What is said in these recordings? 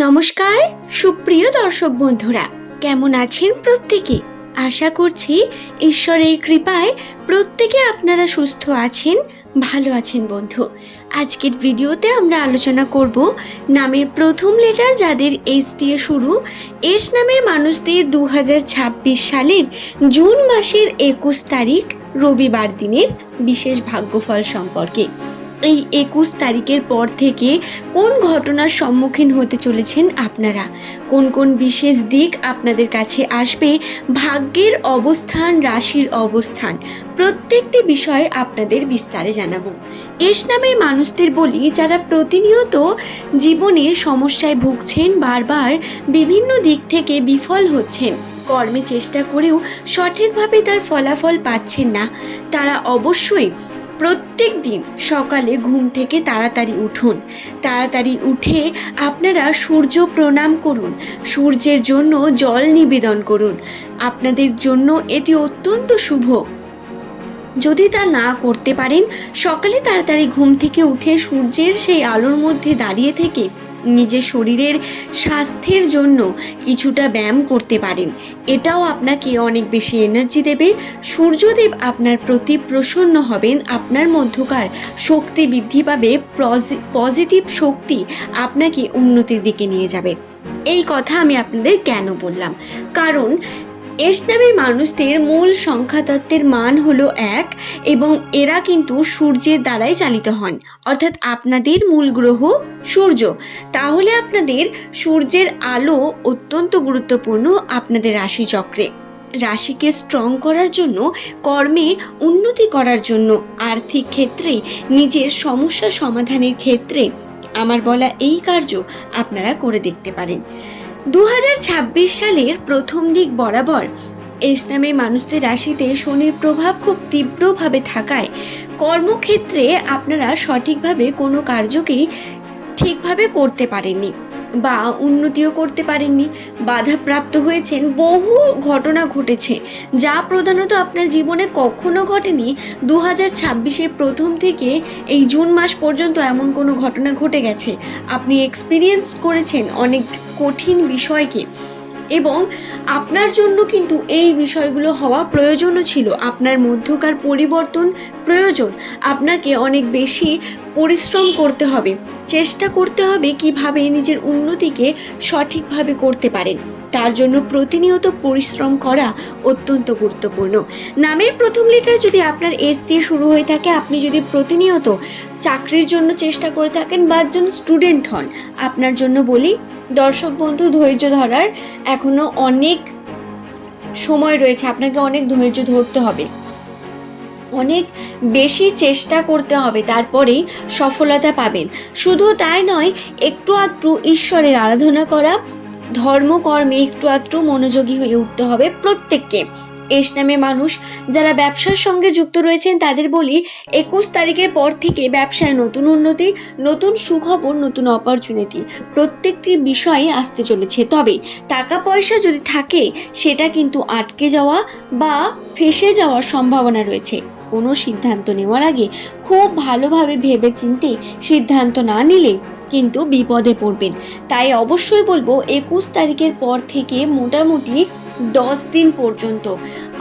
নমস্কার সুপ্রিয় দর্শক বন্ধুরা, কেমন আছেন প্রত্যেকে? আশা করছি ঈশ্বরের কৃপায় প্রত্যেকে আপনারা সুস্থ আছেন, ভালো আছেন। বন্ধু, আজকের ভিডিওতে আমরা আলোচনা করব নামের প্রথম লেটার যাদের এস দিয়ে শুরু, এস নামের মানুষদের 2026 সালের জুন মাসের 21 তারিখ রবিবার দিনের বিশেষ ভাগ্যফল সম্পর্কে। এই 21 তারিখের পর থেকে কোন ঘটনার সম্মুখীন হতে চলেছেন আপনারা, কোন কোন বিশেষ দিক আপনাদের কাছে আসবে, ভাগ্যের অবস্থান, রাশির অবস্থান, প্রত্যেকটি বিষয়ে আপনাদের বিস্তারে জানাবো। এস নামের মানুষদের বলি, যারা প্রতিনিয়ত জীবনে সমস্যায় ভুগছেন, বারবার বিভিন্ন দিক থেকে বিফল হচ্ছেন, কর্মে চেষ্টা করেও সঠিকভাবে তার ফলাফল পাচ্ছেন না, তারা অবশ্যই প্রত্যেক দিন সকালে ঘুম থেকে তাড়াতাড়ি উঠুন। তাড়াতাড়ি উঠে আপনারা সূর্য প্রণাম করুন, সূর্যের জন্য জল নিবেদন করুন। আপনাদের জন্য এটি অত্যন্ত শুভ। যদি তা না করতে পারেন, সকালে তাড়াতাড়ি ঘুম থেকে উঠে সূর্যের সেই আলোর মধ্যে দাঁড়িয়ে থেকে নিজের শরীরের স্বাস্থ্যের জন্য কিছুটা ব্যায়াম করতে পারেন। এটাও আপনাকে অনেক বেশি এনার্জি দেবে। সূর্যদেব আপনার প্রতি প্রসন্ন হবেন, আপনার মধ্যকার শক্তি বৃদ্ধি পাবে, পজিটিভ শক্তি আপনাকে উন্নতির দিকে নিয়ে যাবে। এই কথা আমি আপনাদের কেন বললাম? কারণ এস নামের মানুষদের মূল সংখ্যাতত্ত্বের মান হলো 1 এবং এরা কিন্তু সূর্যের দ্বারাই চালিত হন, অর্থাৎ আপনাদের মূল গ্রহ সূর্য। তাহলে আপনাদের সূর্যের আলো অত্যন্ত গুরুত্বপূর্ণ আপনাদের রাশিচক্রে। রাশিকে স্ট্রং করার জন্য, কর্মে উন্নতি করার জন্য, আর্থিক ক্ষেত্রে, নিজের সমস্যা সমাধানের ক্ষেত্রে আমার বলা এই কার্য আপনারা করে দেখতে পারেন। 2026 সালের প্রথম দিক বরাবর এস নামের মানুষদের রাশিতে শনির প্রভাব খুব তীব্রভাবে থাকায় কর্মক্ষেত্রে আপনারা সঠিকভাবে কোনো কার্যকেই ঠিকভাবে করতে পারেননি বা উন্নতিও করতে পারেননি, বাধাপ্রাপ্ত হয়েছেন। বহু ঘটনা ঘটেছে যা প্রধানত আপনার জীবনে কখনো ঘটেনি। 2026-এর প্রথম থেকে এই জুন মাস পর্যন্ত এমন কোনো ঘটনা ঘটে গেছে, আপনি এক্সপিরিয়েন্স করেছেন অনেক কঠিন বিষয়কে, এবং আপনার জন্য কিন্তু এই বিষয়গুলো হওয়া প্রয়োজনও ছিল। আপনার মধ্যকার পরিবর্তন প্রয়োজন। আপনাকে অনেক বেশি পরিশ্রম করতে হবে, চেষ্টা করতে হবে কিভাবে নিজের উন্নতিকে সঠিকভাবে করতে পারেন। তার জন্য প্রতিনিয়ত পরিশ্রম করা অত্যন্ত গুরুত্বপূর্ণ। নামের প্রথম লেটার যদি আপনার এস দিয়ে শুরু হয়ে থাকে, আপনি যদি প্রতিনিয়ত চাকরির জন্য চেষ্টা করে থাকেন বা একজন স্টুডেন্ট হন, আপনার জন্য বলি দর্শক বন্ধু, ধৈর্য ধরার এখনো অনেক সময় রয়েছে। আপনাকে অনেক ধৈর্য ধরতে হবে, অনেক বেশি চেষ্টা করতে হবে, তারপরেই সফলতা পাবেন। শুধু তাই নয়, একটু আধটু ঈশ্বরের আরাধনা করা, ধর্মকর্মে একটু আধটু মনোযোগী হয়ে উঠতে হবে প্রত্যেককে। এস নামে মানুষ যারা ব্যবসার সঙ্গে যুক্ত রয়েছেন তাদের বলি, 21 তারিখের পর থেকে ব্যবসায় নতুন উন্নতি, নতুন সুখবর, নতুন অপরচুনিটি প্রত্যেকটি বিষয়ে আসতে চলেছে। তবে টাকা পয়সা যদি থাকে, সেটা কিন্তু আটকে যাওয়া বা ফেঁসে যাওয়ার সম্ভাবনা রয়েছে। কোনো সিদ্ধান্ত নেওয়ার আগে খুব ভালোভাবে ভেবে চিন্তে সিদ্ধান্ত না নিলে কিন্তু বিপদে পড়বেন। তাই অবশ্যই বলবো 21 তারিখের পর থেকে মোটামুটি 10 দিন পর্যন্ত,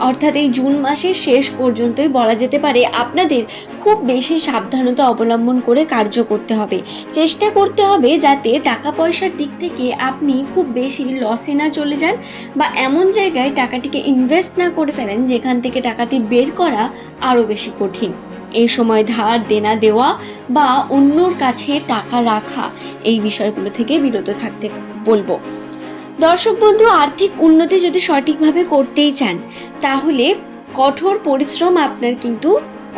অর্থাৎ এই জুন মাসের শেষ পর্যন্তই বলা যেতে পারে, আপনাদের খুব বেশি সাবধানতা অবলম্বন করে কার্য করতে হবে। চেষ্টা করতে হবে যাতে টাকা পয়সার দিক থেকে আপনি খুব বেশি লসে না চলে যান বা এমন জায়গায় টাকাটিকে ইনভেস্ট না করে ফেলেন যেখান থেকে টাকাটি বের করা আরও বেশি কঠিন। এই সময় ধার দেনা দেওয়া বা অন্যর কাছে টাকা রাখা, এই বিষয়গুলো থেকে বিরত থাকতে বলবো। দর্শক বন্ধু, আর্থিক উন্নতি যদি সঠিকভাবে করতেই চান, তাহলে কঠোর পরিশ্রম আপনার কিন্তু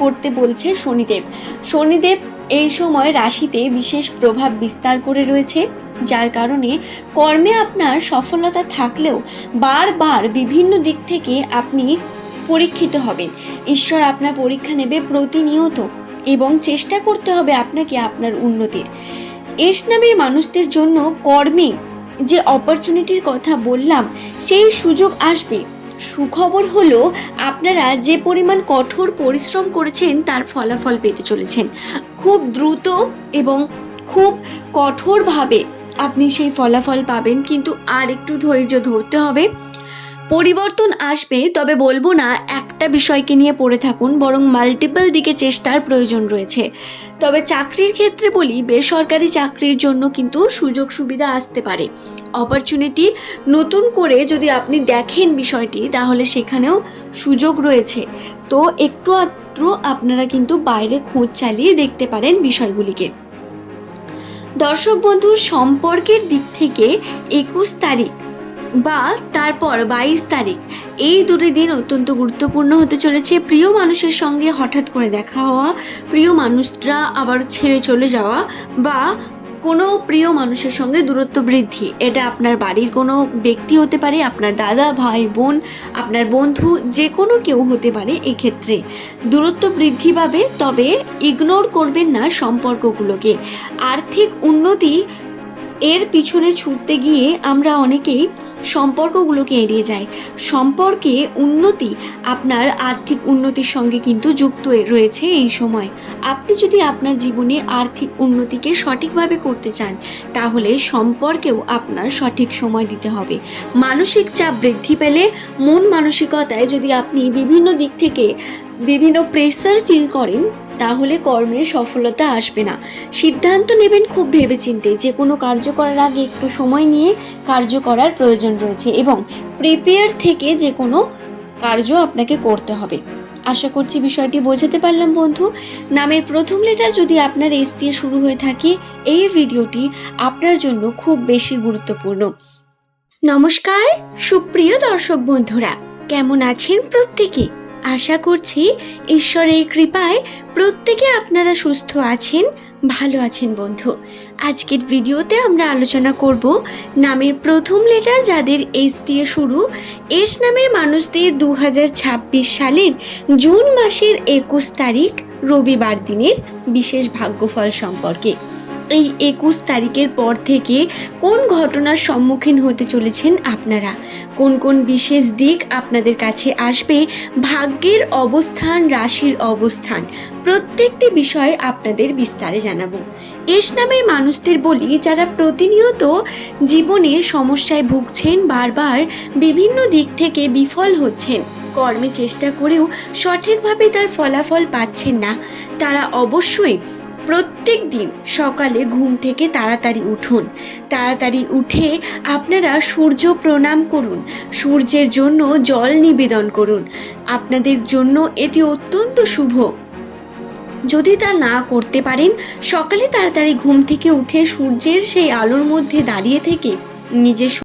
করতে বলছে শনিদেব। শনিদেব এই সময় রাশিতে বিশেষ প্রভাব বিস্তার করে রয়েছে, যার কারণে কর্মে আপনার সফলতা থাকলেও বারবার বিভিন্ন দিক থেকে আপনি পরীক্ষিত হবেন। ঈশ্বর আপনার পরীক্ষা নেবে প্রতিনিয়ত এবং চেষ্টা করতে হবে আপনাকে আপনার উন্নতির। এস নামের মানুষদের জন্য কর্মে যে অপরচুনিটির কথা বললাম, সেই সুযোগ আসবে। সুখবর হলো, আপনারা যে পরিমাণ কঠোর পরিশ্রম করেছেন তার ফলাফল পেতে চলেছেন। খুব দ্রুত এবং খুব কঠোরভাবে আপনি সেই ফলাফল পাবেন, কিন্তু আর একটু ধৈর্য ধরতে হবে। পরিবর্তন আসবে, তবে বলবো না একটা বিষয়কে নিয়ে পড়ে থাকুন, বরং মাল্টিপল দিকে চেষ্টার প্রয়োজন রয়েছে। তবে চাকরির ক্ষেত্রে বলি, বেসরকারি চাকরির জন্য কিন্তু সুযোগ সুবিধা আসতে পারে, অপরচুনিটি নতুন করে যদি আপনি দেখেন বিষয়টি, তাহলে সেখানেও সুযোগ রয়েছে। তো একটু আধটু আপনারা কিন্তু বাইরে খোঁজ চালিয়ে দেখতে পারেন বিষয়গুলিকে। দর্শক বন্ধু, সম্পর্কের দিক থেকে 21 তারিখ বা তারপর 22 তারিখ, এই দুটি দিন অত্যন্ত গুরুত্বপূর্ণ হতে চলেছে। প্রিয় মানুষের সঙ্গে হঠাৎ করে দেখা হওয়া, প্রিয় মানুষরা আবার ছেড়ে চলে যাওয়া, বা কোনো প্রিয় মানুষের সঙ্গে দূরত্ব বৃদ্ধি। এটা আপনার বাড়ির কোনো ব্যক্তি হতে পারে, আপনার দাদা, ভাই, বোন, আপনার বন্ধু, যে কোনো কেউ হতে পারে। এক্ষেত্রে দূরত্ব বৃদ্ধি পাবে, তবে ইগনোর করবেন না সম্পর্কগুলোকে। আর্থিক উন্নতি এর পিছনে ছুটতে গিয়ে আমরা অনেকেই সম্পর্কগুলোকে এড়িয়ে যাই। সম্পর্কে উন্নতি আপনার আর্থিক উন্নতির সঙ্গে কিন্তু যুক্ত রয়েছে এই সময়। আপনি যদি আপনার জীবনে আর্থিক উন্নতিকে সঠিকভাবে করতে চান, তাহলে সম্পর্কেও আপনার সঠিক সময় দিতে হবে। মানসিক চাপ বৃদ্ধি পেলে, মন মানসিকতায় যদি আপনি বিভিন্ন দিক থেকে বিভিন্ন প্রেসার ফিল করেন, তাহলে কর্মে সফলতা আসবে না। সিদ্ধান্ত নেবেন খুব ভেবেচিন্তে। যে কোনো কার্য করার আগে একটু সময় নিয়ে কার্য করার প্রয়োজন রয়েছে, এবং প্রিপেয়ার থেকে যে কোনো কার্য আপনাকে করতে হবে। আশা করছি বিষয়টি বোঝাতে পারলাম বন্ধু। নামের প্রথম লেটার যদি আপনার এস দিয়ে শুরু হয়ে থাকে, এই ভিডিওটি আপনার জন্য খুব বেশি গুরুত্বপূর্ণ। নমস্কার সুপ্রিয় দর্শক বন্ধুরা, কেমন আছেন প্রত্যেকে? আশা করছি ঈশ্বরের কৃপায় প্রত্যেকে আপনারা সুস্থ আছেন, ভালো আছেন বন্ধু। আজকের ভিডিওতে আমরা আলোচনা করব নামের প্রথম লেটার যাদের এস দিয়ে শুরু, এস নামের মানুষদের 2026 সালের জুন মাসের 21 তারিখ রবিবার দিনের বিশেষ ভাগ্যফল সম্পর্কে। এই 21 তারিখের পর থেকে কোন ঘটনার সম্মুখীন হতে চলেছেন আপনারা, কোন কোন বিশেষ দিক আপনাদের কাছে আসবে, ভাগ্যের অবস্থান, রাশির অবস্থান, প্রত্যেকটি বিষয় আপনাদের বিস্তারে জানাবো। এস নামের মানুষদের বলি, যারা প্রতিনিয়ত জীবনে সমস্যায় ভুগছেন, বারবার বিভিন্ন দিক থেকে বিফল হচ্ছেন, কর্মে চেষ্টা করেও সঠিকভাবে তার ফলাফল পাচ্ছেন না, তারা অবশ্যই প্রত্যেক দিন সকালে ঘুম থেকে তাড়াতাড়ি উঠুন। তাড়াতাড়ি উঠে আপনারা সূর্য প্রণাম করুন, সূর্যের জন্য জল নিবেদন করুন। আপনাদের জন্য এটি অত্যন্ত শুভ। যদি তা না করতে পারেন, সকালে তাড়াতাড়ি ঘুম থেকে উঠে সূর্যের সেই আলোর মধ্যে দাঁড়িয়ে থেকে নিজের